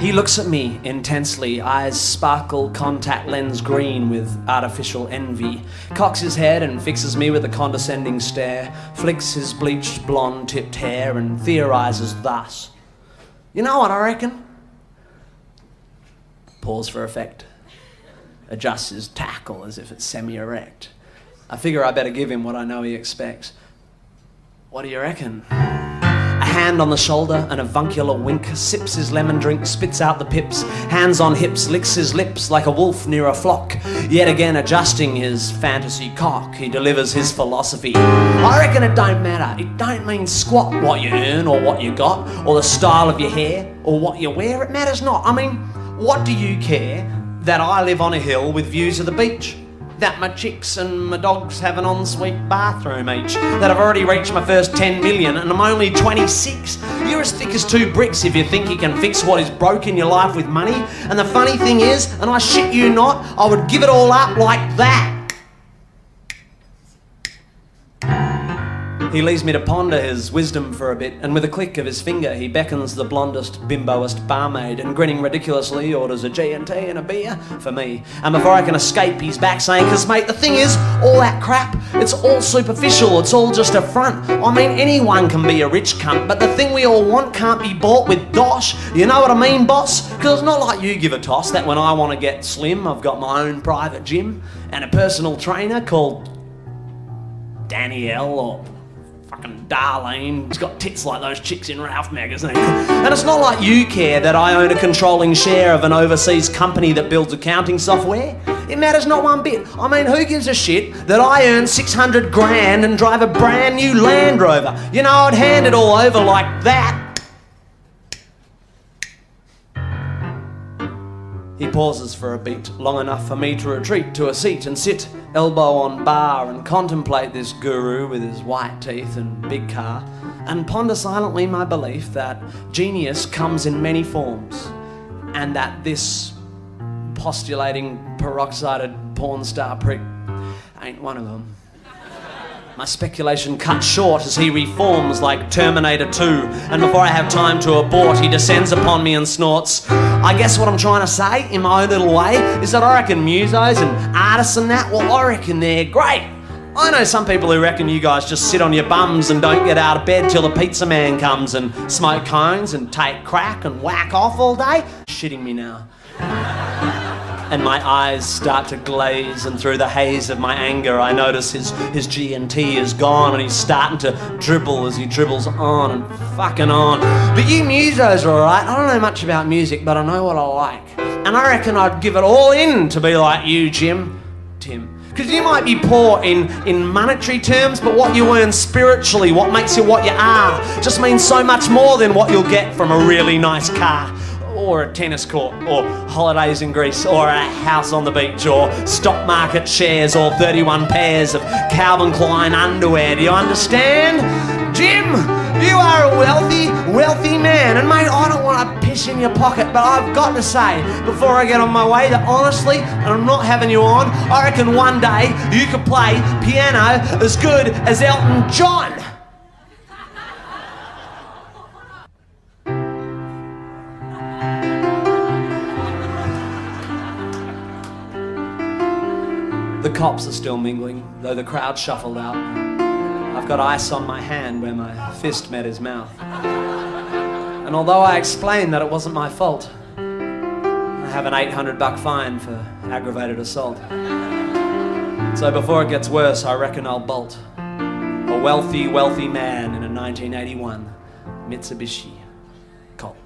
He looks at me intensely, eyes sparkle contact lens green with artificial envy, cocks his head and fixes me with a condescending stare, flicks his bleached blonde tipped hair and theorises thus. You know what I reckon? Pause for effect. Adjusts his tackle as if it's semi-erect. I figure I better give him what I know he expects. What do you reckon? A hand on the shoulder, an avuncular wink, sips his lemon drink, spits out the pips, hands on hips, licks his lips like a wolf near a flock. Yet again adjusting his fantasy cock, he delivers his philosophy. I reckon it don't matter. It don't mean squat what you earn or what you got, or the style of your hair, or what you wear. It matters not. I mean, what do you care that I live on a hill with views of the beach? That my chicks and my dogs have an ensuite bathroom each, that I've already reached my first 10 million and I'm only 26. You're as thick as two bricks if you think you can fix what is broke in your life with money. And the funny thing is, and I shit you not, I would give it all up like that. He leaves me to ponder his wisdom for a bit, and with a click of his finger he beckons the blondest, bimboest barmaid and grinning ridiculously orders a G&T and a beer for me. And before I can escape he's back saying, "'Cause mate, the thing is, all that crap, it's all superficial, it's all just a front. I mean, anyone can be a rich cunt, but the thing we all want can't be bought with dosh. You know what I mean, boss? 'Cause it's not like you give a toss that when I want to get slim I've got my own private gym and a personal trainer called Danielle or fucking Darlene. He's got tits like those chicks in Ralph magazine. And it's not like you care that I own a controlling share of an overseas company that builds accounting software. It matters not one bit. I mean, who gives a shit that I earn 600 grand and drive a brand new Land Rover? You know, I'd hand it all over like that." He pauses for a beat, long enough for me to retreat to a seat and sit, elbow on bar, and contemplate this guru with his white teeth and big car, and ponder silently my belief that genius comes in many forms, and that this postulating peroxided porn star prick ain't one of them. My speculation cut short as he reforms like Terminator 2, and before I have time to abort, he descends upon me and snorts. I guess what I'm trying to say, in my own little way, is that I reckon musos and artists and that, well, I reckon they're great. I know some people who reckon you guys just sit on your bums and don't get out of bed till the pizza man comes and smoke cones and take crack and whack off all day. Shitting me now. And my eyes start to glaze, and through the haze of my anger I notice his G&T is gone, and he's starting to dribble as he dribbles on and fucking on. But you musos are alright. I don't know much about music, but I know what I like. And I reckon I'd give it all in to be like you, Tim. Because you might be poor in monetary terms, but what you earn spiritually, what makes you what you are, just means so much more than what you'll get from a really nice car, or a tennis court, or holidays in Greece, or a house on the beach, or stock market shares, or 31 pairs of Calvin Klein underwear. Do you understand? Jim, you are a wealthy man, and mate, I don't want to piss in your pocket, but I've got to say, before I get on my way, that honestly, and I'm not having you on, I reckon one day you could play piano as good as Elton John. The cops are still mingling, though the crowd shuffled out. I've got ice on my hand where my fist met his mouth. And although I explained that it wasn't my fault, I have an $800 fine for aggravated assault. So before it gets worse, I reckon I'll bolt. A wealthy man in a 1981 Mitsubishi Colt.